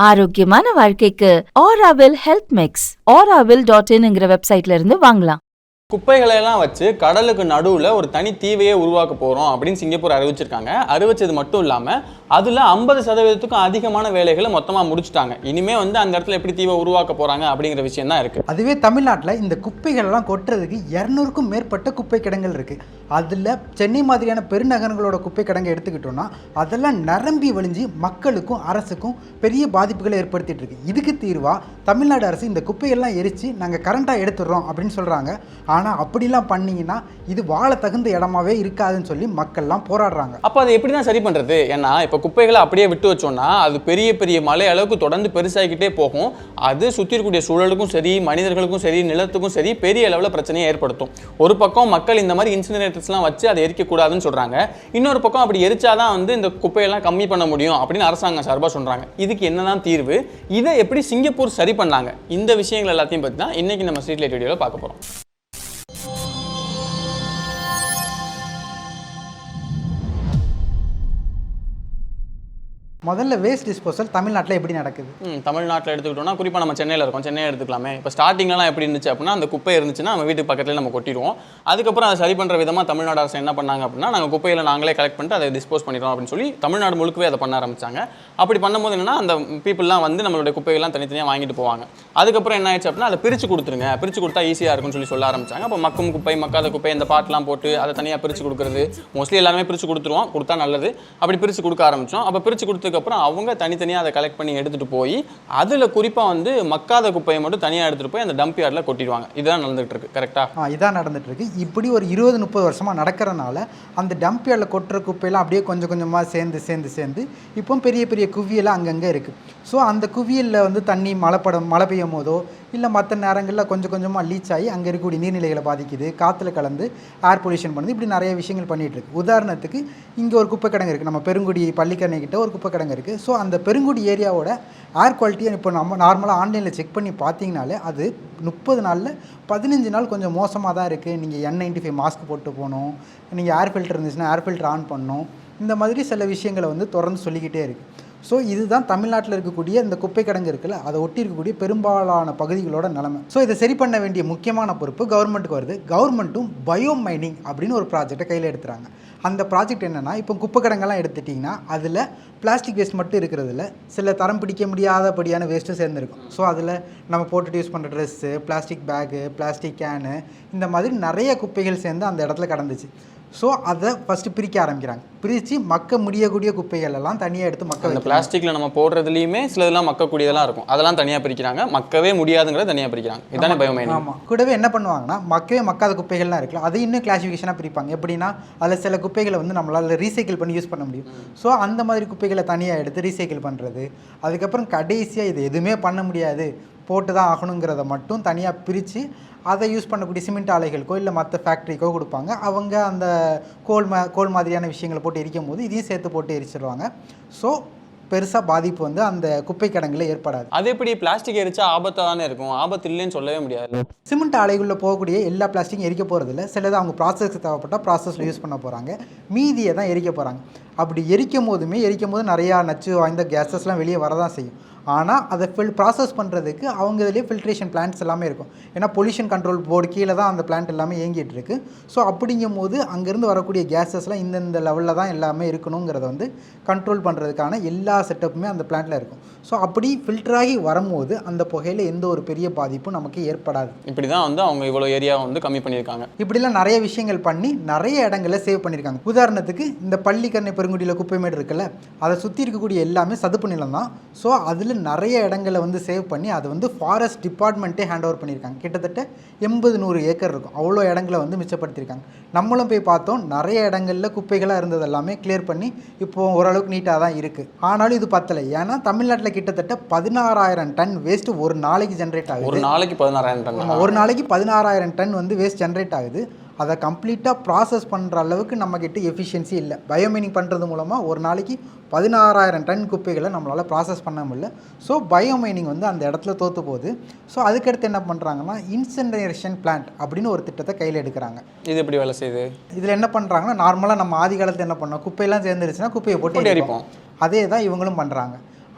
ஆரோக்கியமான வாழ்க்கைக்கு Aaravil health mix auraville.in வெப்சைட்ல இருந்து வாங்கலாம். குப்பைகளை எல்லாம் வச்சு கடலுக்கு நடுவில் ஒரு தனி தீவையே உருவாக்க போகிறோம் அப்படின்னு சிங்கப்பூர் அறிவிச்சிருக்காங்க. அறிவிச்சது மட்டும் இல்லாமல் அதில் 50% அதிகமான வேலைகளை மொத்தமாக முடிச்சுட்டாங்க. இனிமேல் அந்த இடத்துல எப்படி தீவை உருவாக்க போகிறாங்க அப்படிங்கிற விஷயம் தான் இருக்குது. அதுவே தமிழ்நாட்டில் இந்த குப்பைகள்லாம் கொட்டுறதுக்கு 200க்கும் மேற்பட்ட குப்பை கிடங்குகள் இருக்குது. அதில் சென்னை மாதிரியான பெருநகரங்களோட குப்பை கிடங்கை எடுத்துக்கிட்டோன்னா அதெல்லாம் நிரம்பி வழிஞ்சு மக்களுக்கும் அரசுக்கும் பெரிய பாதிப்புகளை ஏற்படுத்திட்டு இருக்கு. இதுக்கு தீர்வாக தமிழ்நாடு அரசு இந்த குப்பையெல்லாம் எரித்து நாங்கள் கரண்ட்டாக எடுத்துடுறோம் அப்படின்னு சொல்கிறாங்க. ஆனால் அப்படிலாம் பண்ணிங்கன்னா இது வாழ தகுந்த இடமாவே இருக்காதுன்னு சொல்லி மக்கள்லாம் போராடுறாங்க. அப்போ அதை எப்படி தான் சரி பண்ணுறது? ஏன்னா இப்போ குப்பைகளை அப்படியே விட்டு வச்சோன்னா அது பெரிய பெரிய மலை அளவுக்கு தொடர்ந்து பெருசாகிக்கிட்டே போகும். அது சுற்றி இருக்கக்கூடிய சூழலுக்கும் சரி, மனிதர்களுக்கும் சரி, நிலத்துக்கும் சரி பெரிய அளவில் பிரச்சனையை ஏற்படுத்தும். ஒரு பக்கம் மக்கள் இந்த மாதிரி இன்சினரேட்டர்ஸ்லாம் வச்சு அதை எரிக்கக்கூடாதுன்னு சொல்கிறாங்க. இன்னொரு பக்கம் அப்படி எரிச்சாதான் இந்த குப்பையெல்லாம் கம்மி பண்ண முடியும் அப்படின்னு அரசாங்கம் சார்பாக சொல்கிறாங்க. இதுக்கு என்னதான் தீர்வு? இதை எப்படி சிங்கப்பூர் சரி பண்ணாங்க? இந்த விஷயங்கள் எல்லாத்தையும் பற்றி தான் இன்றைக்கி நம்ம ஸ்ட்ரீட் லைட் வீடியோவில் பார்க்க போகிறோம். முதல்ல வேஸ்ட் டிஸ்போசல் தமிழ்நாட்டில் எப்படி நடக்குது? தமிழ்நாட்டில் எடுத்துக்கிட்டோம்னா குறிப்பாக நம்ம சென்னையில் இருக்கோம். சென்னையை எடுத்துக்கலாமே. இப்போ ஸ்டார்டிங்லாம் எப்படி இருந்துச்சு அப்படின்னா அந்த குப்பை இருந்துச்சுன்னா நம்ம வீட்டுக்கு பக்கத்தில் நம்ம கொட்டிடுவோம். அதுக்கப்புறம் அதை சரி பண்ணுற விதமாக தமிழ்நாடு அரசு என்ன பண்ணாங்க அப்படின்னா நாங்கள் குப்பையில் நாங்களே கலெக்ட் பண்ணிட்டு அதை டிஸ்போஸ் பண்ணிடுறோம் அப்படின்னு சொல்லி தமிழ்நாடு முழுக்கவே அதை பண்ண ஆரம்பிச்சாங்க. அப்படி பண்ணும்போது என்னன்னா அந்த பீப்புளெலாம் நம்மளுடைய குப்பைகள்லாம் தனித்தனியாக வாங்கிட்டு போவாங்க. அதுக்கப்புறம் என்ன ஆயிடுச்சு அப்படின்னா அதை பிரித்து கொடுத்துருங்க, பிரித்து கொடுத்தா ஈஸியாக இருக்கும்னு சொல்ல ஆரம்பிச்சாங்க. அப்போ மக்கும் குப்பை, மக்காத குப்பை, இந்த பாட்டெலாம் போட்டு அதை தனியாக பிரித்து கொடுக்குறது மோஸ்ட்லி எல்லாருமே பிரித்து கொடுத்துருவோம். கொடுத்தா நல்லது. அப்படி பிரித்து கொடுக்க ஆரம்பித்தோம். அப்போ பிரித்து கொடுத்ததுக்கப்புறம் அவங்க தனித்தனியாக அதை கலெக்ட் பண்ணி எடுத்துகிட்டு போய் அதில் குறிப்பாக மக்காத குப்பையை மட்டும் தனியாக எடுத்துகிட்டு போய் அந்த டம்ப் யார்டில் கொட்டிடுவாங்க. இதுதான் நடந்துகிட்டு இருக்கு. கரெக்டாக இதான் நடந்துட்டு இருக்கு. இப்படி ஒரு 20-30 வருஷமாக நடக்கிறனால அந்த டம்ப் யார்டில் கொட்டுற குப்பையெல்லாம் அப்படியே கொஞ்சம் கொஞ்சமாக சேர்ந்து இப்போ பெரிய பெரிய குவியெல்லாம் அங்கங்கே இருக்குது. ஸோ அந்த குவியலில் தண்ணி மழை பெய்யும் போதோ இல்லை மற்ற நேரங்களில் கொஞ்சம் கொஞ்சமாக லீச் ஆகி அங்கே இருக்கக்கூடிய நீர்நிலைகளை பாதிக்குது, காற்றுல கலந்து ஏர் பொல்யூஷன் பண்ணுது. இப்படி நிறைய விஷயங்கள் பண்ணிகிட்டு இருக்குது. உதாரணத்துக்கு இங்கே ஒரு குப்பை கிடங்கு இருக்குது. நம்ம பெருங்குடி பள்ளிக்கரணை கிட்ட ஒரு குப்பை கிடங்கு இருக்குது. ஸோ அந்த பெருங்குடி ஏரியாவோட ஏர் குவாலிட்டியை இப்போ நம்ம நார்மலாக ஆன்லைனில் செக் பண்ணி பார்த்தீங்கனாலே அது 30 நாளில் 15 நாள் கொஞ்சம் மோசமாக தான் இருக்குது. நீங்கள் N95 மாஸ்க் போட்டு போகணும், நீங்கள் ஏர் ஃபில்டர் இருந்துச்சுன்னா ஏர் ஃபில்டர் ஆன் பண்ணணும். இந்த மாதிரி சில விஷயங்களை தொடர்ந்து சொல்லிக்கிட்டே இருக்குது. ஸோ இதுதான் தமிழ்நாட்டில் இருக்கக்கூடிய இந்த குப்பை கிடங்கு இருக்குல்ல, அதை ஒட்டி இருக்கக்கூடிய பெரும்பாலான பகுதிகளோட நிலைமை. ஸோ இதை சரி பண்ண வேண்டிய முக்கியமான பொறுப்பு கவர்மெண்ட்டுக்கு வருது. கவர்மெண்ட்டும் பயோ மைனிங் அப்படின்னு ஒரு ப்ராஜெக்டை கையில் எடுத்துகிறாங்க. அந்த ப்ராஜெக்ட் என்னென்னா, இப்போ குப்பை கிடங்கெல்லாம் எடுத்துட்டிங்கன்னா அதில் பிளாஸ்டிக் வேஸ்ட் மட்டும் இருக்கிறதுல சில தரம் பிடிக்க முடியாதபடியான வேஸ்ட்டு சேர்ந்துருக்கும். ஸோ அதில் நம்ம போட்டுட்டு யூஸ் பண்ணுற dress, plastic bag, plastic can, இந்த மாதிரி நிறைய குப்பைகள் சேர்ந்து அந்த இடத்துல கடந்துச்சு. ஸோ அதை ஃபஸ்ட்டு பிரிக்க ஆரம்பிக்கிறாங்க. பிரித்து மக்க முடியக்கூடிய குப்பைகள் எல்லாம் தனியாக எடுத்து மக்க அந்த பிளாஸ்டிக்கில் நம்ம போடுறதுலையுமே சிலதெல்லாம் மக்கக்கூடியதெல்லாம் இருக்கும். அதெல்லாம் தனியாக பிரிக்கிறாங்க. மக்கவே முடியாதுங்கிறத தனியாக பிரிக்கிறாங்க. இதுதானே பயோமைனிங். ஆமாம். கூடவே என்ன பண்ணுவாங்கன்னா மக்கவே மக்காத குப்பைகள்லாம் இருக்குல்ல, அதை இன்னும் கிளாசிஃபிகேஷனாக பிரிப்பாங்க. எப்படின்னா அதில் சில குப்பைகளை நம்மளால் ரீசைக்கிள் பண்ணி யூஸ் பண்ண முடியும். ஸோ அந்த மாதிரி குப்பைகளை தனியாக எடுத்து ரீசைக்கிள் பண்ணுறது. அதுக்கப்புறம் கடைசியாக இது எதுவுமே பண்ண முடியாது, போட்டு தான் ஆகணுங்கிறத மட்டும் தனியாக பிரித்து அதை யூஸ் பண்ணக்கூடிய சிமெண்ட் ஆலைகளுக்கோ இல்லை மற்ற ஃபேக்ட்ரிக்கோ கொடுப்பாங்க. அவங்க அந்த கோல் மாதிரியான விஷயங்களை போட்டு எரிக்கும் போது இதையும் சேர்த்து போட்டு எரிச்சிடுவாங்க. ஸோ பெருசாக பாதிப்பு அந்த குப்பை கிடங்குல ஏற்படாது. அது எப்படி பிளாஸ்டிக் எரிச்சா ஆபத்தாக தானே இருக்கும்? ஆபத்து இல்லைன்னு சொல்லவே முடியாது. சிமெண்ட் ஆலைகளில் போகக்கூடிய எல்லா பிளாஸ்டிக்கும் எரிக்க போகிறதில்ல. சிலது அவங்க ப்ராசஸ்க்கு தேவைப்பட்டால் ப்ராசஸில் யூஸ் பண்ண போகிறாங்க, மீதியை தான் எரிக்க போகிறாங்க. அப்படி எரிக்கும் போது நிறையா நச்சு வாய்ந்த கேஸஸ்லாம் வெளியே வரதான் செய்யும். ஆனால் அதை ப்ராசஸ் பண்ணுறதுக்கு அவங்க இதிலே ஃபில்ட்ரேஷன் பிளான்ட்ஸ் எல்லாமே இருக்கும். ஏன்னா பொல்யூஷன் கண்ட்ரோல் போர்டு கீழே தான் அந்த பிளான்ட் எல்லாமே இயங்கிட்டு இருக்குது. ஸோ அப்படிங்கும் போது அங்கேருந்து வரக்கூடிய கேஸஸ்லாம் இந்த லெவலில் தான் எல்லாமே இருக்கணுங்கிறத கண்ட்ரோல் பண்ணுறதுக்கான எல்லா செட்டப்புமே அந்த பிளான்ட்டில் இருக்கும். ஸோ அப்படி ஃபில்டராகி வரும்போது அந்த புகையில் எந்த ஒரு பெரிய பாதிப்பும் நமக்கு ஏற்படாது. இப்படி தான் அவங்க இவ்வளோ ஏரியாவை கம்மி பண்ணியிருக்காங்க. இப்படிலாம் நிறைய விஷயங்கள் பண்ணி நிறைய இடங்களில் சேவ் பண்ணியிருக்காங்க. உதாரணத்துக்கு இந்த பள்ளிக்கரணை பெருங்குடியில் குப்பைமேடு இருக்குல்ல, அதை சுற்றி இருக்கக்கூடிய எல்லாமே சதுப்பு நிலம் தான். ஸோ அதில் நிறைய இடங்களை சேவ் பண்ணி அதை ஃபாரஸ்ட் டிபார்ட்மெண்ட்டே ஹேண்ட் ஓவர் பண்ணியிருக்காங்க. கிட்டத்தட்ட 80-100 ஏக்கர் இருக்கும். அவ்வளோ இடங்களை மிச்சப்படுத்தியிருக்காங்க. நம்மளும் போய் பார்த்தோம், நிறைய இடங்களில் குப்பைகளாக இருந்தது எல்லாமே கிளியர் பண்ணி இப்போ ஓரளவுக்கு நீட்டாக தான் இருக்குது. ஆனாலும் இது பத்தலை. ஏன்னா தமிழ்நாட்டில் கிட்டத்தட்ட 16,000 டன் வேஸ்ட் ஒரு நாளைக்கு ஜென்ரேட் ஆகுது. ஒரு நாளைக்கு 16,000 டன். ஒரு நாளைக்கு 16,000 டன் வேஸ்ட் ஜென்ரேட் ஆகுது. அதை கம்ப்ளீட்டாக ப்ராசஸ் பண்ணுற அளவுக்கு நம்மக்கிட்ட எஃபிஷியன்சி இல்லை. பயோமைனிங் பண்ணுறது மூலமாக ஒரு நாளைக்கு 16,000 டன் குப்பைகளை நம்மளால் ப்ராசஸ் பண்ண முடியல. ஸோ பயோமைனிங் அந்த இடத்துல தோற்று போகுது. ஸோ அதுக்கடுத்து என்ன பண்ணுறாங்கன்னா இன்சினரேஷன் பிளான்ட் அப்படின்னு ஒரு திட்டத்தை கையில் எடுக்கிறாங்க. இது எப்படி வேலை செய்யுது? இதில் என்ன பண்ணுறாங்கன்னா, நார்மலாக நம்ம ஆதி காலத்தில் என்ன பண்ணோம், குப்பையெல்லாம் சேர்ந்துருச்சுன்னா குப்பையை போட்டு எரிப்போம். அதே தான் இவங்களும் பண்ணுறாங்க.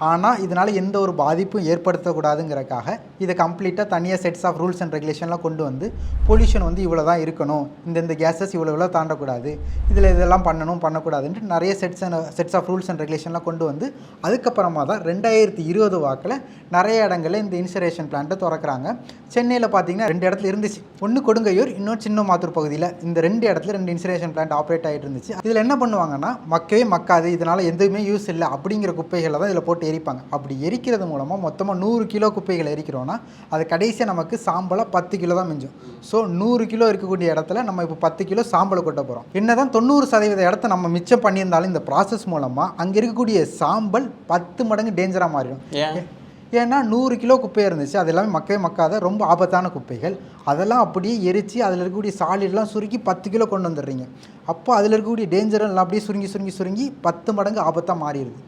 ஆனால் இதனால் எந்த ஒரு பாதிப்பும் ஏற்படுத்தக்கூடாதுங்கிறக்காக இதை கம்ப்ளீட்டாக தனியாக செட்ஸ் ஆஃப் ரூல்ஸ் அண்ட் ரெகுலேஷன்லாம் கொண்டு வந்து பொல்யூஷன் வந்து இவ்வளோ தான் இருக்கணும், இந்த கேஸஸ் இவ்வளோ தாண்டக்கூடாது, இதில் இதெல்லாம் பண்ணக்கூடாதுன்ட்டு நிறைய செட்ஸ் ஆஃப் ரூல்ஸ் அண்ட் ரெகுலேஷன்லாம் கொண்டு வந்து அதுக்கப்புறமா தான் 2020 வாக்கில் நிறைய இடங்களில் இந்த இன்சினரேஷன் பிளான்ட்டை திறக்கிறாங்க. சென்னையில் பார்த்தீங்கன்னா 2 இடத்துல இருந்துச்சு, ஒன்று கொடுங்கையூர், இன்னொன்று சின்னமாத்தூர் பகுதியில். இந்த 2 இடத்துல 2 இன்சினரேஷன் பிளான்ட் ஆப்ரேட் ஆகிட்டு இருந்துச்சு. இதில் என்ன பண்ணுவாங்கன்னா மக்கவே மக்காது, இதனால் எதுவுமே யூஸ் இல்லை அப்படிங்கிற குப்பைகளை தான் இதில் போட்டு எரிப்பாங்க. அப்படி எரிக்கிறது மூலமாக மொத்தமாக 100 கிலோ குப்பைகளை எரிக்கிறோன்னா அது கடைசியாக நமக்கு சாம்பலாக 10 கிலோ தான் மிஞ்சும். ஸோ 100 கிலோ இருக்கக்கூடிய இடத்துல நம்ம இப்போ 10 கிலோ சாம்பலை கொட்ட போகிறோம். என்னதான் 90% இடத்த நம்ம மிச்சம் பண்ணியிருந்தாலும் இந்த ப்ராசஸ் மூலமாக அங்கே இருக்கக்கூடிய சாம்பல் 10 மடங்கு டேஞ்சராக மாறிடும். ஏன்னா 100 கிலோ குப்பையாக இருந்துச்சு, அது எல்லாமே மக்கவே மக்காத ரொம்ப ஆபத்தான குப்பைகள். அதெல்லாம் அப்படியே எரித்து அதில் இருக்கக்கூடிய சாலிடெலாம் சுருக்கி 10 கிலோ கொண்டு வந்துடுறீங்க. அப்போ அதில் இருக்கக்கூடிய டேஞ்சரெல்லாம் அப்படியே சுருங்கி 10 மடங்கு ஆபத்தாக மாறிடுது.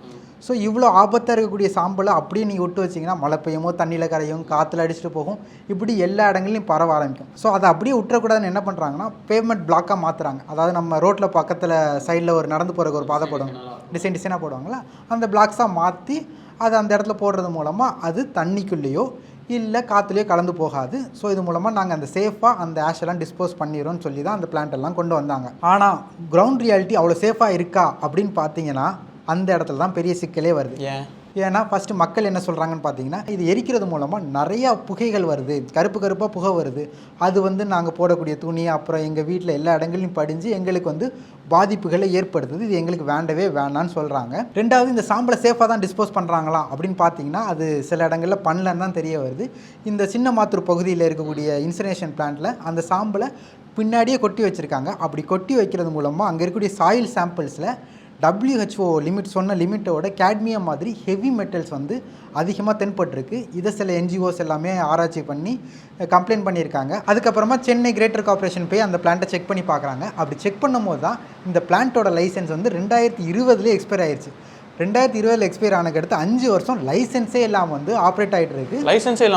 ஸோ இவ்வளோ ஆபத்தாக இருக்கக்கூடிய சாம்பலை அப்படியே நீங்கள் விட்டு வச்சிங்கன்னா மழை பெய்யுமோ, தண்ணியில் கரையும், காற்றுல அடிச்சுட்டு போகும், இப்படி எல்லா இடங்கள்லையும் பரவ ஆரம்பிக்கும். ஸோ அதை அப்படியே விட்டுறக்கூடாதுன்னு என்ன பண்ணுறாங்கன்னா பேமெண்ட் பிளாக்காக மாற்றுறாங்க. அதாவது நம்ம ரோட்டில் பக்கத்தில் சைடில் ஒரு நடந்து போகிறக்கு ஒரு பாதை போடுவாங்க, டிசைனாக போடுவாங்களா, அந்த பிளாக்ஸாக மாற்றி அது அந்த இடத்துல போடுறது மூலமாக அது தண்ணிக்குள்ளேயோ இல்லை காற்றுலையோ கலந்து போகாது. ஸோ இது மூலமாக நாங்கள் அந்த சேஃபாக அந்த ஆஷெல்லாம் டிஸ்போஸ் பண்ணிடுறோம்னு சொல்லி தான் அந்த பிளான்ட் எல்லாம் கொண்டு வந்தாங்க. ஆனால் கிரவுண்ட் ரியாலிட்டி அவ்வளோ சேஃபாக இருக்கா அப்படின்னு பார்த்தீங்கன்னா அந்த இடத்துல தான் பெரிய சிக்கலே வருது. ஏன்னா ஃபஸ்ட்டு மக்கள் என்ன சொல்கிறாங்கன்னு பார்த்தீங்கன்னா, இது எரிக்கிறது மூலமாக நிறையா புகைகள் வருது, கருப்பாக புகை வருது, அது வந்து நாங்கள் போடக்கூடிய துணி அப்புறம் எங்கள் வீட்டில் எல்லா இடங்களையும் படிஞ்சு எங்களுக்கு வந்து பாதிப்புகளை ஏற்படுத்துது, இது எங்களுக்கு வேண்டவே வேணான்னு சொல்கிறாங்க. ரெண்டாவது, இந்த சாம்பலை சேஃபாக தான் டிஸ்போஸ் பண்ணுறாங்களா அப்படின்னு பார்த்தீங்கன்னா அது சில இடங்களில் பண்ணலன்னு தான் தெரிய வருது. இந்த சின்னமாத்தூர் பகுதியில் இருக்கக்கூடிய இன்சினரேஷன் பிளான்ட்டில் அந்த சாம்பலை பின்னாடியே கொட்டி வச்சுருக்காங்க. அப்படி கொட்டி வைக்கிறது மூலமாக அங்கே இருக்கக்கூடிய சாயில் சாம்பிள்ஸில் WHO சொன்ன லிமிட்டோட கேட்மியம் மாதிரி ஹெவி மெட்டல்ஸ் வந்து அதிகமாக தென்பட்டிருக்கு. இதை சில NGOs எல்லாமே ஆராய்ச்சி பண்ணி கம்ப்ளைண்ட் பண்ணியிருக்காங்க. அதுக்கப்புறமா சென்னை கிரேட்டர் கார்ப்பரேஷன் போய் அந்த பிளான்ட்டை செக் பண்ணி பார்க்குறாங்க. அப்படி செக் பண்ணும்போது தான் இந்த பிளான்ட்டோட லைசன்ஸ் வந்து 2020 எக்ஸ்பயர் ஆயிடுச்சு. 2020 எக்ஸ்பயர் ஆனதுக்கு அடுத்து 5 வருஷம் லைசன்ஸே இல்லாமல் வந்து ஆப்ரேட் ஆகிட்டு இருக்கு. லைசன்ஸே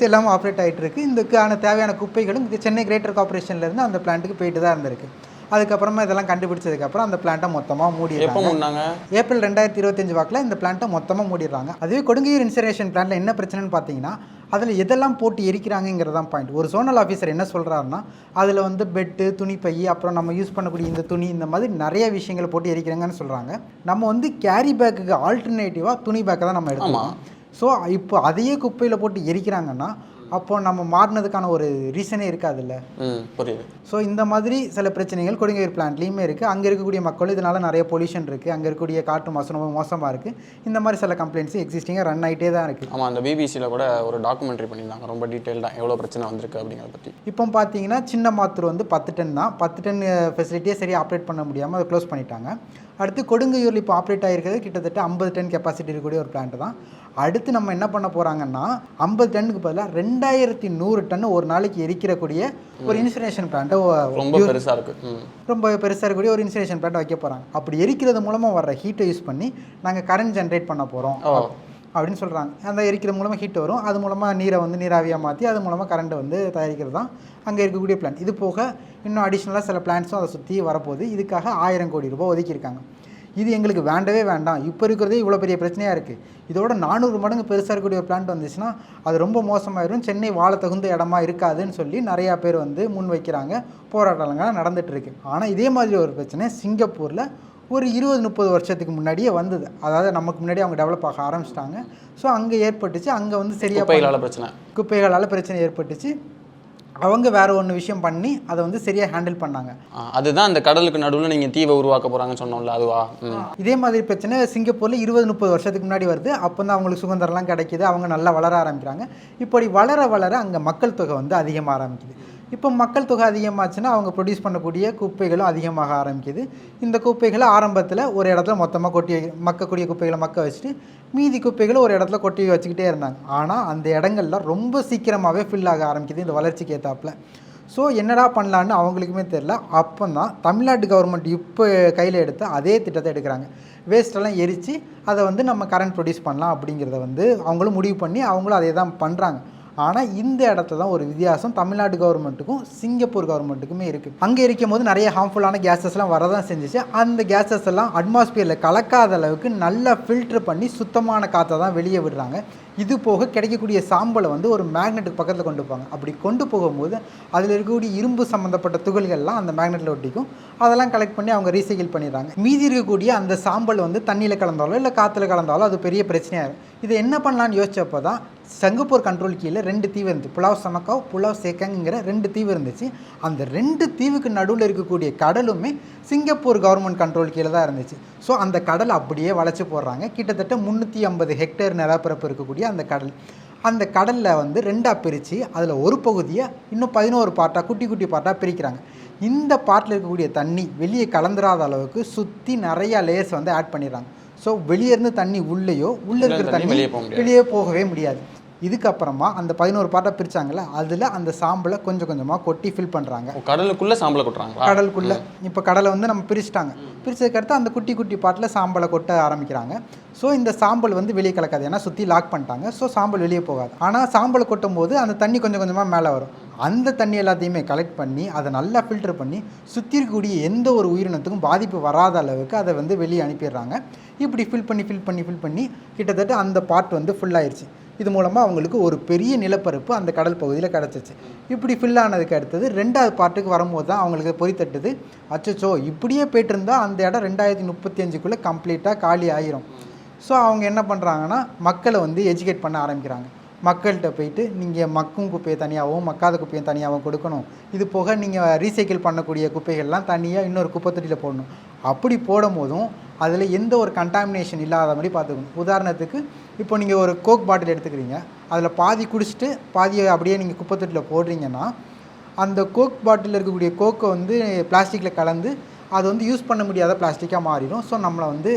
இல்லாமல் ஆப்ரேட் ஆகிட்டு இருக்கு. இதுக்கான தேவையான குப்பைகளும் சென்னை கிரேட்டர் கார்ப்பரேஷன்லேருந்து அந்த பிளான்ட்டுக்கு போயிட்டு தான் இருந்திருக்கு. அதுக்கப்புறமா இதெல்லாம் கண்டுபிடிச்சதுக்கப்புறம் அந்த பிளான்ட்டை மொத்தமாக மூடிடுறாங்க. ஏப்ரல் 2025 வாக்கில் இந்த பிளான்ட்டை மொத்தமாக மூடிடுறாங்க. அதுவே கொடுங்கையூர் இன்சினரேஷன் பிளான்ட்டில் என்ன பிரச்சனைன்னு பார்த்தீங்கன்னா அதில் எதெல்லாம் போட்டு எரிக்கிறாங்கிறதான் பாயிண்ட். ஒரு ஜோனல் ஆஃபீஸர் என்ன சொல்கிறாருன்னா அதில் வந்து பெட்டு, துணிப்பை, அப்புறம் நம்ம யூஸ் பண்ணக்கூடிய இந்த துணி, இந்த மாதிரி நிறைய விஷயங்களை போட்டு எரிக்கிறாங்கன்னு சொல்கிறாங்க. நம்ம வந்து கேரி பேக்குக்கு ஆல்டர்னேட்டிவாக துணி பேக்கை தான் நம்ம எடுக்கணும். ஸோ இப்போ அதையே குப்பையில் போட்டு எரிக்கிறாங்கன்னா அப்போ நம்ம மாறினதுக்கான ஒரு ரீசனே இருக்காதுல்ல. புரியுது. ஸோ இந்த மாதிரி சில பிரச்சனைகள் கொடுங்கையூர் பிளான்ட்லேயுமே இருக்குது. அங்கே இருக்கக்கூடிய மக்கள் இதனால் நிறைய பொல்யூஷன் இருக்குது, அங்கே இருக்கக்கூடிய காற்று மாசு ரொம்ப மோசமாக இருக்குது. இந்த மாதிரி சில கம்ப்ளைண்ட்ஸ் எக்ஸிஸ்டிங்காக ரன் ஆகிட்டே தான் இருக்குது. ஆமாம், அந்த பிபிசியில் கூட ஒரு டாக்குமெண்ட்ரி பண்ணியிருந்தாங்க, ரொம்ப டீட்டெயில்டாக எவ்வளோ பிரச்சனை வந்திருக்கு அப்படிங்கிறத பற்றி. இப்போ பார்த்தீங்கன்னா சின்னமாத்தூர் வந்து 10 டன் தான், 10 டன் ஃபெசிலிட்டியே சரியாக ஆப்ரேட் பண்ண முடியாமல் அதை க்ளோஸ் பண்ணிட்டாங்க. அடுத்து கொடுங்கையூரில் இப்போ ஆப்ரேட் ஆகிருக்கிறது கிட்டத்தட்ட 50 டன் கெப்பாசிட்டி இருக்கக்கூடிய ஒரு பிளான்ட் தான். அடுத்து நம்ம என்ன பண்ண போகிறாங்கன்னா 50 டன்னுக்கு பதிலாக 2100 டன் ஒரு நாளைக்கு எரிக்கிறக்கூடிய ஒரு இன்சினரேஷன் பிளான்ட்டை ரொம்ப பெருசாக இருக்கக்கூடிய ஒரு இன்சினரேஷன் பிளான்ட்டை வைக்க போகிறாங்க. அப்படி எரிக்கிறது மூலமாக வர்ற ஹீட்டை யூஸ் பண்ணி நாங்கள் கரண்ட் ஜென்ரேட் பண்ண போகிறோம் அப்படின்னு சொல்கிறாங்க. அந்த எரிக்கிறது மூலமாக ஹீட் வரும், அது மூலமாக நீரை வந்து நீராவியாக மாற்றி அது மூலமாக கரண்ட்டை வந்து தயாரிக்கிறது தான் அங்கே இருக்கக்கூடிய பிளான். இது போக இன்னும் அடிஷ்னலாக சில பிளான்ஸும் அதை சுற்றி வரப்போகுது. இதுக்காக 1000 கோடி ரூபாய் ஒதுக்கியிருக்காங்க. இது எங்களுக்கு வேண்டவே வேண்டாம், இப்போ இருக்கிறதே இவ்வளோ பெரிய பிரச்சனையாக இருக்குது, இதோட 400 மடங்கு பெருசாக இருக்கக்கூடிய ஒரு பிளான்ட் வந்துச்சுன்னா அது ரொம்ப மோசமாயிடும், சென்னை வாழ தகுந்த இடமா இருக்காதுன்னு சொல்லி நிறையா பேர் வந்து முன் வைக்கிறாங்க, போராட்டங்கள்லாம் நடந்துகிட்ருக்கு. ஆனால் இதே மாதிரி ஒரு பிரச்சனை சிங்கப்பூரில் ஒரு 20-30 வருஷத்துக்கு முன்னாடியே வந்தது. அதாவது நமக்கு முன்னாடி அவங்க டெவலப் ஆக ஆரம்பிச்சிட்டாங்க. ஸோ அங்கே ஏற்பட்டுச்சு, அங்கே வந்து சரியாக குப்பைகளால் பிரச்சனை ஏற்பட்டுச்சு. அவங்க வேற ஒன்று விஷயம் பண்ணி அதை வந்து சரியாக ஹேண்டில் பண்ணாங்க. அதுதான் அந்த கடலுக்கு நடுவில் நீங்கள் தீவை உருவாக்க போகிறாங்கன்னு சொன்னோம்ல, அதுவா? இதே மாதிரி பிரச்சனை சிங்கப்பூரில் 20-30 வருஷத்துக்கு முன்னாடி வருது. அப்போ தான் அவங்களுக்கு சுதந்திரம்லாம் கிடைக்கிது, அவங்க நல்லா வளர ஆரம்பிக்கிறாங்க. இப்படி வளர வளர அங்கே மக்கள் தொகை வந்து அதிகமாக ஆரம்பிக்குது. இப்போ மக்கள் தொகை அதிகமாச்சுன்னா அவங்க ப்ரொடியூஸ் பண்ணக்கூடிய குப்பைகளும் அதிகமாக ஆரம்பிக்குது. இந்த குப்பைகளை ஆரம்பத்தில் ஒரு இடத்துல மொத்தமாக மக்கக்கூடிய குப்பைகளை மக்க வச்சுட்டு மீதி குப்பைகளை ஒரு இடத்துல கொட்டி வச்சுக்கிட்டே இருந்தாங்க. ஆனால் அந்த இடங்கள்லாம் ரொம்ப சீக்கிரமாகவே ஃபில் ஆக ஆரம்பிக்குது இந்த வளர்ச்சிக்கு ஏற்றாப்புல. ஸோ என்னடா பண்ணலான்னு அவங்களுக்குமே தெரில. அப்போ தான் தமிழ்நாடு கவர்மெண்ட் இப்போ கையில் எடுத்து அதே திட்டத்தை எடுக்கிறாங்க. வேஸ்ட்டெல்லாம் எரித்து அதை வந்து நம்ம கரண்ட் ப்ரொடியூஸ் பண்ணலாம் அப்படிங்கிறத வந்து அவங்களும் முடிவு பண்ணி அவங்களும் அதே தான் பண்ணுறாங்க. ஆனால் இந்த இடத்துல தான் ஒரு வித்தியாசம் தமிழ்நாடு கவர்மெண்ட்டுக்கும் சிங்கப்பூர் கவர்மெண்ட்டுக்குமே இருக்குது. அங்கே இருக்கும் போது நிறைய ஹார்ம்ஃபுல்லான கேஸஸ்லாம் வரதான் செஞ்சிச்சு. அந்த கேஸஸ் எல்லாம் அட்மாஸ்பியரில் கலக்காத அளவுக்கு நல்லா ஃபில்ட்ரு பண்ணி சுத்தமான காற்றை தான் வெளியே விடுறாங்க. இது போக கிடைக்கக்கூடிய சாம்பலை வந்து ஒரு மேக்னெட்டுக்கு பக்கத்தில் கொண்டு போவாங்க. அப்படி கொண்டு போகும்போது அதில் இருக்கக்கூடிய இரும்பு சம்மந்தப்பட்ட துகள்கள்லாம் அந்த மேக்னெட்டில் ஒட்டிக்கும். அதெல்லாம் கலெக்ட் பண்ணி அவங்க ரீசைக்கிள் பண்ணிடுறாங்க. மீதி இருக்கக்கூடிய அந்த சாம்பல் வந்து தண்ணியில் கலந்தாலோ இல்லை காற்றுல கலந்தாலோ அது பெரிய பிரச்சனையாக இருக்கும். இதை என்ன பண்ணலான்னு யோசிச்சப்போ தான் சிங்கப்பூர் கண்ட்ரோல் கீழே 2 தீவு இருந்துச்சு. புலாவ் சமக்காவ், புலாவ் சேக்கங்கிற 2 தீவு இருந்துச்சு. அந்த 2 தீவுக்கு நடுவில் இருக்கக்கூடிய கடலுமே சிங்கப்பூர் கவர்மெண்ட் கண்ட்ரோல் கீழே தான் இருந்துச்சு. ஸோ அந்த கடல் அப்படியே வளைச்சி போடுறாங்க. கிட்டத்தட்ட 350 ஹெக்டேர் நிலப்பரப்பு இருக்கக்கூடிய அந்த கடலில் வந்து 2ஆக பிரித்து அதில் ஒரு பகுதியை இன்னும் 11 பார்ட்டாக குட்டி குட்டி பார்ட்டாக பிரிக்கிறாங்க. இந்த பார்ட்டில் இருக்கக்கூடிய தண்ணி வெளியே கலந்துராத அளவுக்கு சுற்றி நிறையா லேயர்ஸ் வந்து ஆட் பண்ணிடுறாங்க. ஸோ வெளியே இருந்து தண்ணி உள்ளேயோ உள்ளே இருக்கிற தண்ணி வெளியே போகவே முடியாது. இதுக்கப்புறமா அந்த 11 பார்ட்டாக பிரித்தாங்கல்ல, அதில் அந்த சாம்பலை கொஞ்சம் கொஞ்சமாக கொட்டி ஃபில் பண்ணுறாங்க. கடலுக்குள்ளே சாம்பலை கொட்டுறாங்க. கடலுக்குள்ளே இப்போ கடலை வந்து நம்ம பிரிச்சிட்டாங்க. பிரிச்சதுக்கடுத்து அந்த குட்டி குட்டி பாட்டில் சாம்பலை கொட்ட ஆரம்பிக்கிறாங்க. ஸோ இந்த சாம்பல் வந்து வெளியே கலக்காது, ஏன்னா சுற்றி லாக் பண்ணிட்டாங்க. ஸோ சாம்பல் வெளியே போகாது. ஆனால் சாம்பலை கொட்டும் போது அந்த தண்ணி கொஞ்சம் கொஞ்சமாக மேலே வரும். அந்த தண்ணி எல்லாத்தையுமே கலெக்ட் பண்ணி அதை நல்லா ஃபில்டர் பண்ணி சுற்றி இருக்கக்கூடிய எந்த ஒரு உயிரினத்துக்கும் பாதிப்பு வராத அளவுக்கு அதை வந்து வெளியே அனுப்பிடுறாங்க. இப்படி ஃபில் பண்ணி கிட்டத்தட்ட அந்த பார்ட் வந்து ஃபுல்லாகிடுச்சு. இது மூலமாக அவங்களுக்கு ஒரு பெரிய நிலப்பரப்பு அந்த கடல் பகுதியில் கிடச்சிச்சு. இப்படி ஃபில் ஆனதுக்கு அடுத்தது 2வது பார்ட்டுக்கு வரும்போது தான் அவங்களுக்கு பொறித்தட்டுது, அச்சோ இப்படியே போய்ட்டு இருந்தால் அந்த இடம் 2035க்குள்ளே கம்ப்ளீட்டாக காலி ஆயிரும். ஸோ அவங்க என்ன பண்ணுறாங்கன்னா மக்களை வந்து எஜுகேட் பண்ண ஆரம்பிக்கிறாங்க. மக்கள்கிட்ட போயிட்டு நீங்கள் மக்கும் குப்பையை தனியாகவும் மக்காத குப்பையை தனியாகவும் கொடுக்கணும். இது போக நீங்கள் ரீசைக்கிள் பண்ணக்கூடிய குப்பைகள்லாம் தனியாக இன்னொரு குப்பை தொட்டியில் போடணும். அப்படி போடும் போதும் அதில் எந்த ஒரு கண்டாமினேஷன் இல்லாத மாதிரி பார்த்துக்கணும். உதாரணத்துக்கு இப்போ நீங்கள் ஒரு கோக் பாட்டில் எடுத்துக்கிறீங்க, அதில் பாதி குடிச்சிட்டு பாதியை அப்படியே நீங்கள் குப்பை தொட்டியில் போடுறீங்கன்னா அந்த கோக் பாட்டிலில் இருக்கக்கூடிய கோக்கை வந்து பிளாஸ்டிக்கில் கலந்து அது வந்து யூஸ் பண்ண முடியாத பிளாஸ்டிக்காக மாறிடும்.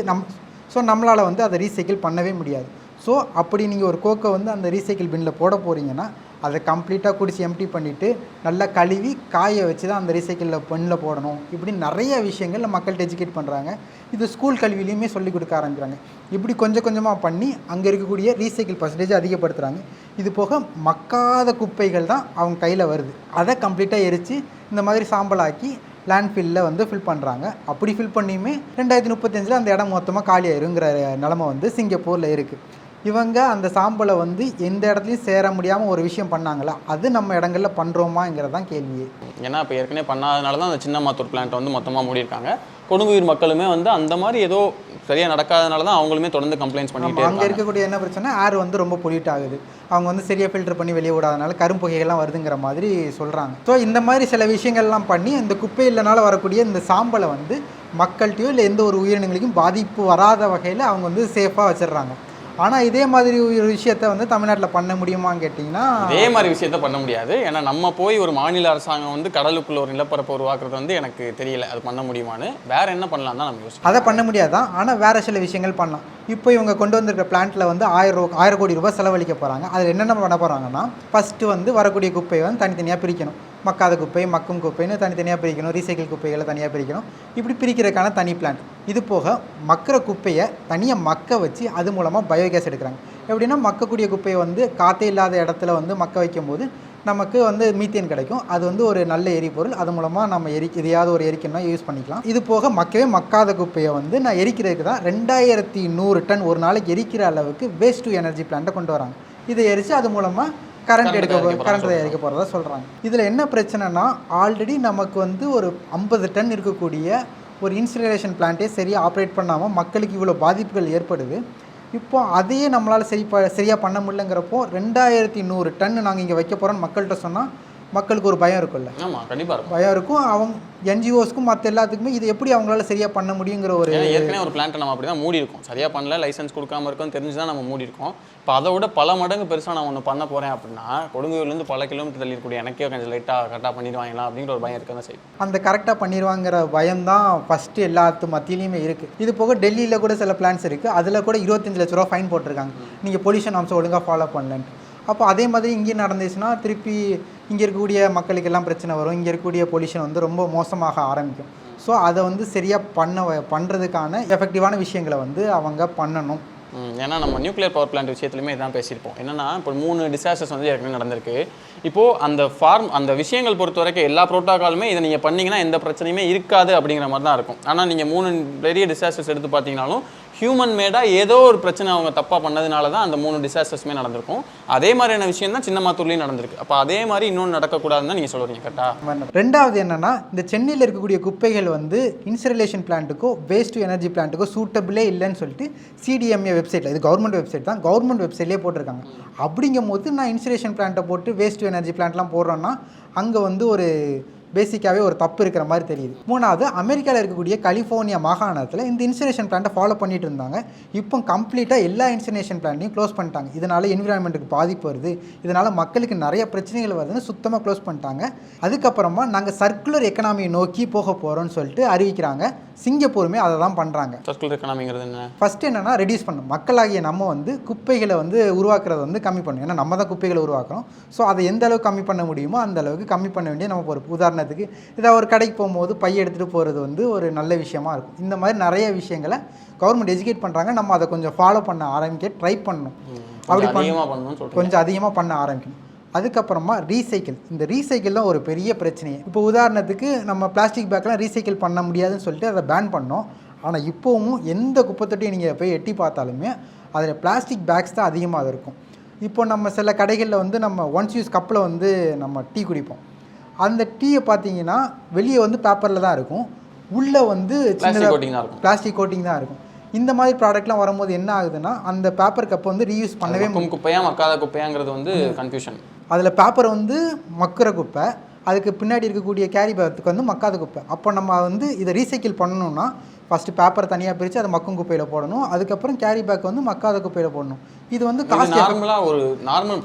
ஸோ நம்மளால் வந்து அதை ரீசைக்கிள் பண்ணவே முடியாது. ஸோ அப்படி நீங்கள் ஒரு கோக்கை வந்து அந்த ரீசைக்கிள் பின்னில் போட போகிறீங்கன்னா அதை கம்ப்ளீட்டாக குடிச்சு எம்டி பண்ணிவிட்டு நல்லா கழுவி காய வச்சு தான் அந்த ரீசைக்கிளில் பின்னில் போடணும். இப்படி நிறைய விஷயங்கள் மக்கள்கிட்ட எஜுகேட் பண்ணுறாங்க. இது ஸ்கூல் கல்வியிலையுமே சொல்லிக் கொடுக்க ஆரம்பிக்கிறாங்க. இப்படி கொஞ்சம் கொஞ்சமாக பண்ணி அங்கே இருக்கக்கூடிய ரீசைக்கிள் பர்சன்டேஜ் அதிகப்படுத்துகிறாங்க. இது போக மக்காத குப்பைகள் தான் அவங்க கையில் வருது. அதை கம்ப்ளீட்டாக எரித்து இந்த மாதிரி சாம்பலாக்கி லேண்ட்ஃபில்லில் வந்து ஃபில் பண்ணுறாங்க. அப்படி ஃபில் பண்ணியுமே 2035 அந்த இடம் மொத்தமாக காலி ஆயிருங்கிற நிலமை வந்து சிங்கப்பூரில் இருக்குது. இவங்க அந்த சாம்பலை வந்து எந்த இடத்துலையும் சேர முடியாமல் ஒரு விஷயம் பண்ணாங்களா, அது நம்ம இடங்களில் பண்ணுறோமாங்கிறது தான் கேள்வியே. ஏன்னா இப்போ ஏற்கனவே பண்ணாதனால தான் அந்த சின்னமாத்தூர் பிளான்ட்டை வந்து மொத்தமாக மூடியிருக்காங்க. கொடுங்குயிர் மக்களுமே வந்து அந்த மாதிரி ஏதோ சரியாக நடக்காதனால தான் அவங்களுமே தொடர்ந்து கம்ப்ளைண்ட்ஸ் பண்ணிட்டு அங்கே இருக்கக்கூடிய என்ன பிரச்சனை, ஏர் வந்து ரொம்ப பொல்யூட் ஆகுது. அவங்க வந்து சரியாக ஃபில்டர் பண்ணி வெளியே விடாதனால கரும்புகைகள்லாம் வருதுங்கிற மாதிரி சொல்கிறாங்க. ஸோ இந்த மாதிரி சில விஷயங்கள்லாம் பண்ணி இந்த குப்பை இல்லைனால வரக்கூடிய இந்த சாம்பலை வந்து மக்கள்கிட்டையோ இல்லை எந்த ஒரு உயிரினங்களுக்கும் பாதிப்பு வராத வகையில் அவங்க வந்து சேஃபாக வச்சிடுறாங்க. ஆனால் இதே மாதிரி ஒரு விஷயத்த வந்து தமிழ்நாட்டில் பண்ண முடியுமான்னு கேட்டிங்கன்னா இதே மாதிரி விஷயத்த பண்ண முடியாது. ஏன்னா நம்ம போய் ஒரு மாநில அரசாங்கம் வந்து கடலுக்குள்ள ஒரு நிலப்பரப்பு உருவாக்குறது வந்து எனக்கு தெரியல அது பண்ண முடியுமான்னு. வேற என்ன பண்ணலாம் தான் நம்ம யோசிச்சோம். அதை பண்ண முடியாதான், ஆனால் வேறு சில விஷயங்கள் பண்ணலாம். இப்போ இவங்க கொண்டு வந்திருக்க பிளான்ட்டில் வந்து 1000 கோடி ரூபாய் செலவழிக்க போகிறாங்க. அதில் என்னென்ன பண்ண போகிறாங்கன்னா, ஃபஸ்ட்டு வந்து வரக்கூடிய குப்பையை வந்து தனித்தனியாக பிரிக்கணும். மக்காத குப்பை, மக்கும் குப்பைன்னு தனித்தனியாக பிரிக்கணும். ரீசைக்கிள் குப்பைகளை தனியாக பிரிக்கணும். இப்படி பிரிக்கிறதுக்கான தனி பிளான்ட். இது போக மக்கிற குப்பையை தனியாக மக்க வச்சு அது மூலமாக பயோகேஸ் எடுக்கிறாங்க. எப்படின்னா மக்கக்கூடிய குப்பையை வந்து காற்றே இல்லாத இடத்துல வந்து மக்க வைக்கும்போது நமக்கு வந்து மீத்தேன் கிடைக்கும். அது வந்து ஒரு நல்ல எரிபொருள். அது மூலமாக நம்ம எதையாவது ஒரு எரிக்கணும்னா யூஸ் பண்ணிக்கலாம். இது போக மக்காத குப்பையை வந்து நான் எரிக்கிறதுக்கு தான் 2100 டன் ஒரு நாளைக்கு எரிக்கிற அளவுக்கு வேஸ்ட் டு எனர்ஜி பிளான்ட்டை கொண்டு வராங்க. இதை எரித்து அது மூலமாக கரண்ட் தயாரிக்க போகிறதா சொல்கிறாங்க. இதில் என்ன பிரச்சனைனா, ஆல்ரெடி நமக்கு வந்து ஒரு 50 டன் இருக்கக்கூடிய ஒரு இன்சினரேஷன் பிளான்ட்டே சரியாக ஆப்ரேட் பண்ணாமல் மக்களுக்கு இவ்வளோ பாதிப்புகள் ஏற்படுது. இப்போ அதையே நம்மளால் சரியாக பண்ண முடியலங்கிறப்போ 2100 டன் நாங்கள் இங்கே வைக்க போகிறோன்னு மக்கள்கிட்ட சொன்னால் மக்களுக்கு ஒரு பயம் இருக்கும்ல. ஆமாம், கண்டிப்பாக பயம் இருக்கும். அவங்க என்ஜிஓஸ்க்கும் மற்ற எல்லாத்துக்குமே இது எப்படி அவங்களால சரியாக பண்ண முடியுங்கிற ஒரு ஏற்கனவே ஒரு பிளான்ட்டை நம்ம அப்படி தான் மூடி இருக்கோம். சரியாக பண்ணல, லைசன்ஸ் கொடுக்காம இருக்கோம் தெரிஞ்சு தான் நம்ம மூடி இருக்கோம். இப்போ அதை விட பல மடங்கு பெருசாக நான் ஒன்று பண்ண போகிறேன் அப்படின்னா கொடுங்குயூர்லேருந்து பல கிலோமீட்டர் தள்ளி இருக்கக்கூடிய எனக்கே கொஞ்சம் லைட்டாக கரெக்டாக பண்ணிடுவாங்களா அப்படிங்கிற ஒரு பயம் இருக்க தான் செய்யும். அந்த கரெக்டாக பண்ணிடுவாங்கிற பயம் தான் ஃபஸ்ட்டு எல்லாத்து மத்தியிலையுமே இருக்குது. இது போக டெல்லியில் கூட சில பிளான்ஸ் இருக்குது. அதில் கூட 25 லட்ச ரூபா ஃபைன் போட்டிருக்காங்க, நீங்கள் பொல்யூஷன் அம்சம் ஒழுங்காக ஃபாலோ பண்ணலன்ட்டு. அப்போ அதே மாதிரி இங்கே நடந்துச்சுன்னா திருப்பி இங்கே இருக்கக்கூடிய மக்களுக்கெல்லாம் பிரச்சனை வரும். இங்கே இருக்கக்கூடிய பொல்யூஷன் வந்து ரொம்ப மோசமாக ஆரம்பிக்கும். ஸோ அதை வந்து சரியாக பண்ணுறதுக்கான எஃபெக்டிவான விஷயங்களை வந்து அவங்க பண்ணணும். ஏன்னா நம்ம நியூக்ளியர் பவர் பிளான்ட் விஷயத்துலையுமே இதான் பேசியிருப்போம். என்னன்னா இப்போ 3 டிசாஸ்டர்ஸ் வந்து ஏற்கனவே நடந்திருக்கு. இப்போது அந்த விஷயங்கள் பொறுத்த வரைக்கும் எல்லா ப்ரோட்டோகாலுமே இதை நீங்கள் பண்ணிங்கன்னா எந்த பிரச்சனையுமே இருக்காது அப்படிங்கிற மாதிரி தான் இருக்கும். ஆனால் நீங்கள் 3 பெரிய டிசாஸ்டர்ஸ் எடுத்து பார்த்தீங்கன்னாலும் ஹியூமன் மேடாக ஏதோ ஒரு பிரச்சனை அவங்க தப்பாக பண்ணதுனால தான் அந்த 3 டிசாஸ்டர்ஸுமே நடந்திருக்கும். அதே மாதிரியான விஷயம் தான் சின்னமாத்தூர்லேயும் நடந்திருக்கு. அப்போ அதே மாதிரி இன்னொன்று நடக்கக்கூடாதுன்னு தான் நீங்கள் சொல்கிறீங்க கரெக்டாக? ரெண்டாவது என்னன்னா, இந்த சென்னையில் இருக்கக்கூடிய குப்பைகள் வந்து இன்சினரேஷன் பிளான்ட்டுக்கோ வேஸ்ட் டு எனர்ஜி பிளான்ட்டுக்கோ சூட்டபிளே இல்லைன்னு சொல்லிட்டு CDMA வெப்சைட்டில், இது கவர்மெண்ட் வெப்சைட் தான், கவர்மெண்ட் வெப்சைட்லேயே போட்டிருக்காங்க. அப்படிங்கும் போது நான் இன்சினரேஷன் பிளான்ட்டை போட்டு வேஸ்ட் டு எனர்ஜி பிளான்ட்லாம் போடுறோன்னா அங்கே வந்து ஒரு பேசிக்காகவே ஒரு தப்பு இருக்கிற மாதிரி தெரியுது. மூணாவது, அமெரிக்காவில் இருக்கக்கூடிய கலிஃபோர்னியா மாகாணத்தில் இந்த இன்சினரேஷன் பிளான்ட்டை ஃபாலோ பண்ணிட்டு இருந்தாங்க. இப்போ கம்ப்ளீட்டாக எல்லா இன்சினரேஷன் பிளான்ட்டையும் க்ளோஸ் பண்ணிட்டாங்க. இதனால் என்விரான்மெண்ட்டுக்கு பாதிப்பு வருது, இதனால் மக்களுக்கு நிறைய பிரச்சனைகள் வருதுன்னு சுத்தமாக க்ளோஸ் பண்ணிட்டாங்க. அதுக்கப்புறமா நாங்கள் சர்க்குலர் எக்கனாமியை நோக்கி போக போகிறோம்னு சொல்லிட்டு அறிவிக்கிறாங்க. சிங்கப்பூருமே அதை தான் பண்ணுறாங்க. சர்க்குலர் எக்கனாமிங்கிறது என்ன? ஃபஸ்ட்டு என்னென்னா ரெடியூஸ் பண்ணணும். மக்களாகிய நம்ம வந்து குப்பைகளை வந்து உருவாக்குறத வந்து கம்மி பண்ணணும். ஏன்னா நம்ம தான் குப்பைகளை உருவாக்குறோம். ஸோ அதை எந்த அளவுக்கு கம்மி பண்ண முடியுமோ அந்த அளவுக்கு கம்மி பண்ண வேண்டிய நம்ம பொறுப்பு. உதாரணத்துக்கு இதை ஒரு கடைக்கு போகும்போது பை எடுத்துகிட்டு போகிறது வந்து ஒரு நல்ல விஷயமா இருக்கும். இந்த மாதிரி நிறைய விஷயங்களை கவர்மெண்ட் எஜுகேட் பண்ணுறாங்க. நம்ம அதை கொஞ்சம் ஃபாலோ பண்ண ஆரம்பிக்க ட்ரை பண்ணணும். அப்படி கொஞ்சம் அதிகமாக பண்ண ஆரம்பிக்கணும். அதுக்கப்புறமா ரீசைக்கிள். இந்த ரீசைக்கிள் தான் ஒரு பெரிய பிரச்சனையே. இப்போ உதாரணத்துக்கு நம்ம பிளாஸ்டிக் பேக்கெலாம் ரீசைக்கிள் பண்ண முடியாதுன்னு சொல்லிட்டு அதை பேன் பண்ணோம். ஆனால் இப்போவும் எந்த குப்பை தொட்டியும் நீங்கள் போய் எட்டி பார்த்தாலுமே அதில் பிளாஸ்டிக் பேக்ஸ் தான் அதிகமாக இருக்கும். இப்போ நம்ம சில கடைகளில் வந்து நம்ம ஒன்ஸ் யூஸ் கப்பில் வந்து நம்ம டீ குடிப்போம். அந்த டீயை பார்த்தீங்கன்னா வெளியே வந்து பேப்பரில் தான் இருக்கும், உள்ளே வந்து பிளாஸ்டிக் கோட்டிங் தான் இருக்கும். இந்த மாதிரி ப்ராடக்ட்லாம் வரும்போது என்ன ஆகுதுன்னா அந்த பேப்பர் கப்பை வந்து ரீயூஸ் பண்ணவே குப்பையா மக்காத குப்பையாங்கிறது வந்து கன்ஃபியூஷன். அதில் பேப்பர் வந்து மக்குற குப்பை, அதுக்கு பின்னாடி இருக்கக்கூடிய கேரி பேக்குக்கு வந்து மக்காத குப்பை. அப்போ நம்ம வந்து இதை ரீசைக்கிள் பண்ணணும்னா ஃபஸ்ட்டு பேப்பரை தனியாக பிரித்து அதை மக்கும் குப்பையில் போடணும். அதுக்கப்புறம் கேரி பேக் வந்து மக்காத குப்பையில் போடணும். இது வந்து நார்மலாக ஒரு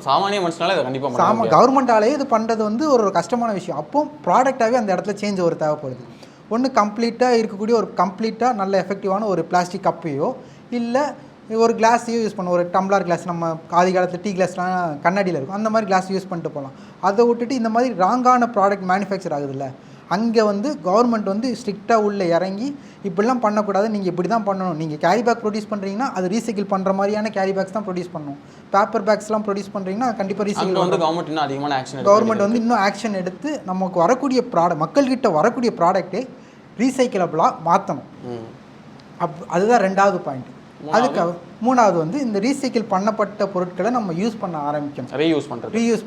சாமானிய மனுஷனால இதை கண்டிப்பாக கவர்மெண்ட்டாலே இது பண்ணுறது வந்து ஒரு கஷ்டமான விஷயம். அப்போ ப்ராடக்டாகவே அந்த இடத்துல சேஞ்ச் ஒரு தேவைப்படுது. ஒன்று கம்ப்ளீட்டாக இருக்கக்கூடிய ஒரு கம்ப்ளீட்டாக நல்ல எஃபெக்டிவான ஒரு பிளாஸ்டிக் கப்பையோ இல்லை ஒரு கிளாஸையும் யூஸ் பண்ணுவோம். ஒரு டம்ளர் கிளாஸ், நம்ம ஆதி காலத்தில் டீ கிளாஸ்லாம் கண்ணாடியில் இருக்கும், அந்த மாதிரி கிளாஸ் யூஸ் பண்ணிட்டு போகலாம். அதை விட்டுட்டு இந்த மாதிரி ராங்கான ப்ராடக்ட் மேனுஃபேக்சர் ஆகுதுல்ல, அங்கே வந்து கவர்மெண்ட் வந்து ஸ்ட்ரிக்டாக உள்ளே இறங்கி இப்படிலாம் பண்ணக்கூடாது, நீங்கள் இப்படி தான் பண்ணணும். நீங்கள் கேரி பேக் ப்ரொடியூஸ் பண்ணுறீங்கன்னா அது ரீசைக்கிள் பண்ணுற மாதிரியான கேரி பேக்ஸ் தான் ப்ரொடியூஸ் பண்ணணும். பேப்பர் பேக்ஸ்லாம் ப்ரொடியூஸ் பண்ணுறீங்கன்னா கண்டிப்பாக ரீசைக்கிள் வந்து கவர்மெண்ட் இன்னும் அதிகமான ஆக்ஷன் கவர்மெண்ட் வந்து இன்னும் ஆக்ஷன் எடுத்து நமக்கு வரக்கூடிய மக்கள்கிட்ட வரக்கூடிய ப்ராடக்ட்டே ரீசைக்கிளபிளாக மாற்றணும். அதுதான் ரெண்டாவது பாயிண்ட். அதுக்கு மூணாவது வந்து இந்த ரீசைக்கிள் பண்ணப்பட்ட பொருட்களை நம்ம யூஸ் பண்ண ஆரம்பிக்கணும். ரீயூஸ்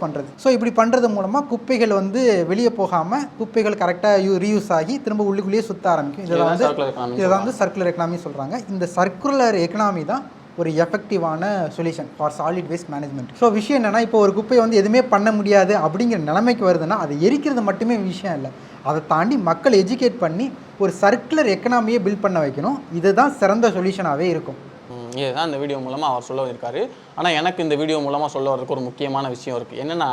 பண்ணுறது. ஸோ இப்படி பண்ணுறது மூலமாக குப்பைகள் வந்து வெளியே போகாமல் குப்பைகள் கரெக்டாக ரீயூஸ் ஆகி திரும்ப உள்ளுக்குள்ளேயே சுற்ற ஆரம்பிக்கும். இதை வந்து சர்க்குலர் எக்கனாமி சொல்கிறாங்க. இந்த சர்க்குலர் எக்கனாமி தான் ஒரு எஃபெக்டிவான solution for solid waste management. So விஷயம் என்னென்னா, இப்போ ஒரு குப்பையை வந்து எதுவுமே பண்ண முடியாது அப்படிங்கிற நிலைமைக்கு வருதுன்னா அது எரிக்கிறது மட்டுமே விஷயம் இல்லை. அதை தாண்டி மக்கள் எஜுகேட் பண்ணி ஒரு சர்க்குலர் எக்கனாமியை பில்ட் பண்ண வைக்கணும். இதுதான் சிறந்த சொல்யூஷனாகவே இருக்கும். இதுதான் இந்த வீடியோ மூலமாக அவர் சொல்ல இருக்காரு. ஆனால் எனக்கு இந்த வீடியோ மூலமாக சொல்ல வரதுக்கு ஒரு முக்கியமான விஷயம் இருக்குது. என்னென்னா,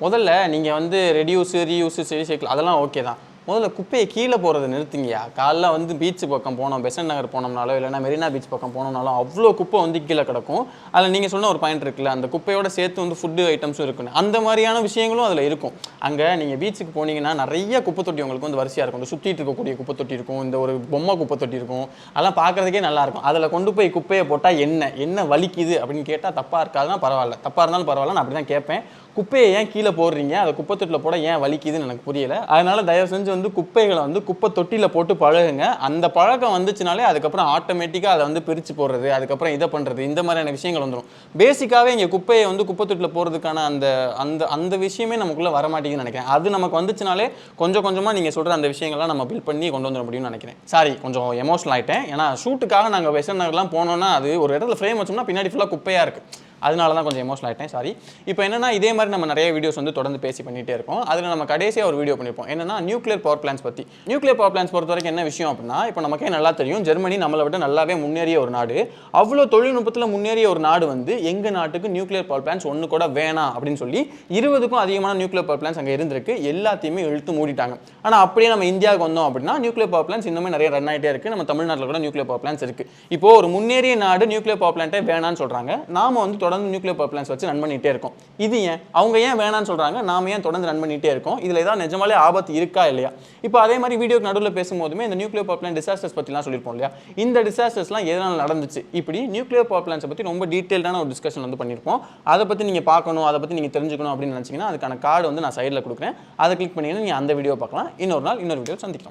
முதல்ல நீங்கள் வந்து ரெடியூஸு ரீயூஸு ரீசைக்கிள் அதெல்லாம் ஓகே தான். முதல்ல குப்பையை கீழே போகிறத நிறுத்துங்கயா. காலைல வந்து பீச் பக்கம் போனோம், பெசன்ட் நகர் போனோம்னாலோ இல்லைனா மெரினா பீச் பக்கம் போனோம்னாலும் அவ்வளோ குப்பை வந்து கீழே கிடக்கும். அதில் நீங்கள் சொன்ன ஒரு பாயிண்ட் இருக்குல்ல, அந்த குப்பையோட சேர்த்து வந்து ஃபுட்டு ஐட்டம்ஸும் இருக்குன்னு, அந்த மாதிரியான விஷயங்களும் அதில் இருக்கும். அங்கே நீங்கள் பீச்சுக்கு போனீங்கன்னா நிறைய குப்பை தொட்டி உங்களுக்கு வந்து வரிசையாக இருக்கும். இந்த சுற்றிட்டு இருக்கக்கூடிய குப்பை தொட்டி இருக்கும், இந்த ஒரு பொம்மை குப்பை தொட்டி இருக்கும், அதெல்லாம் பார்க்குறதுக்கே நல்லாயிருக்கும். அதில் கொண்டு போய் குப்பையை போட்டால் என்ன வலிக்குது அப்படின்னு கேட்டால் தப்பாக இருக்காதுன்னா பரவாயில்ல, தப்பாக இருந்தாலும் பரவாயில்ல, நான் அப்படி தான் கேட்பேன். குப்பையை ஏன் கீழே போடுறீங்க, அதை குப்பை தொட்டியில் போட ஏன் வலிக்குதுன்னு எனக்கு புரியல. அதனால் தயவு செஞ்சு வந்து குப்பைகளை வந்து குப்பை தொட்டியில் போட்டு பழகுங்க. அந்த பழக்கம் வந்துச்சுனாலே அதுக்கப்புறம் ஆட்டோமேட்டிக்காக அதை வந்து பிரித்து போடுறது, அதுக்கப்புறம் இதை பண்ணுறது, இந்த மாதிரியான விஷயங்கள் வந்துடும். பேசிக்காகவே இங்கே குப்பையை வந்து குப்பை தொட்டியில் போடுறதுக்கான அந்த அந்த அந்த விஷயமே நமக்குள்ளே வரமாட்டேங்குதுன்னு நினைக்கிறேன். அது நமக்கு வந்துச்சுனாலே கொஞ்சம் கொஞ்சமாக நீங்கள் சொல்கிற அந்த விஷயங்கள்லாம் நம்ம பில்ட் பண்ணி கொண்டு வந்துட முடியும்னு நினைக்கிறேன். சாரி, கொஞ்சம் எமோஷனல் ஆகிட்டேன். ஏன்னா ஷூட்டுக்காக நாங்கள் பெசன்ட் நகர்லாம் போனோன்னா அது ஒரு இடத்துல ஃப்ரேம் வச்சோம்னா பின்னாடி ஃபுல்லாக குப்பையாக இருக்குது. அதனால தான் கொஞ்சம் எமோஷனல் ஆகிட்டேன், சாரி. இப்போ என்னென்னா, இதே மாதிரி நம்ம நிறைய வீடியோஸ் வந்து தொடர்ந்து பேசி பண்ணிகிட்டே இருக்கோம். அதில் நம்ம கடைசியாக ஒரு வீடியோ பண்ணியிருப்போம். என்னென்னா, நியூக்ளியர் பவர் பிளான்ஸ் பற்றி. நியூக்ளியர் பவர் பிளான்ஸ் பொறுத்த வரைக்கும் என்ன விஷயம் அப்படின்னா, இப்போ நமக்கே நல்லா தெரியும், ஜெர்மனி நம்மளை விட நல்லாவே முன்னேறிய ஒரு நாடு. அவ்வளோ தொழில்நுட்பத்தில் முன்னேறிய ஒரு நாடு வந்து எங்கள் நாட்டுக்கு நியூக்ளியர் பவர் பிளான்ஸ் ஒன்று கூட வேணாம் அப்படின்னு சொல்லி 20க்கும் அதிகமான நியூக்ளியர் பவர் பிளான்ஸ் அங்கே இருந்திருக்கு. எல்லாத்தையுமே இழுத்து மூடிட்டாங்க. ஆனால் அப்படியே நம்ம இந்தியாவுக்கு வந்தோம் அப்படின்னா நியூக்ளியர் பவர் பிளான்ஸ் இன்னுமே நிறைய ரன் ஆகிட்டே இருக்குது. நம்ம தமிழ்நாட்டில் கூட நியூக்ளியர் பவர் பிளான்ஸ் இருக்குது. இப்போ ஒரு முன்னேறிய நாடு நியூக்ளியர் பவர் பிளான்ட்டே வேணான்னு சொல்கிறாங்க. நாம வந்து தொடர்ந்து நியூக்ளியர் பவர் பிளான்ஸ் வச்சு ரன் பண்ணிகிட்டே இருக்கோம். இது ஏன் அவங்க ஏன் வேணான்னு சொல்கிறாங்க, நாம ஏன் தொடர்ந்து ரன் பண்ணிகிட்டே இருக்கோம், இதில் ஏதாவது நிஜமாலே ஆபத்து இருக்கா இல்லையா? இப்போ அதே மாதிரி வீடியோக்கு நடுவில் பேசும்போதுமே இந்த நியூக்ளியர் பவர் பிளான் டிசாஸ்டர்ஸ் பற்றிலாம் சொல்லியிருப்போம் இல்லையா? இந்த டிசாஸ்டர்ஸ்லாம் எதனால் நடந்துச்சு, இப்படி நியூக்ளியர் பவர் பிளான்ஸை பற்றி ரொம்ப டீட்டெயில்டான ஒரு டிஸ்கஷன் வந்து பண்ணியிருப்போம். அதை பற்றி நீங்கள் பார்க்கணும், அதை பற்றி நீங்கள் தெரிஞ்சுக்கணும் அப்படின்னு நினச்சிங்கன்னா அதுக்கான கார்டு வந்து நான் சைடில் கொடுக்குறேன். அதை கிளிக் பண்ணிங்கன்னா நீங்கள் அந்த வீடியோ பார்க்கலாம். இன்னொரு நாள் இன்னொரு வீடியோ சந்திக்கலாம்.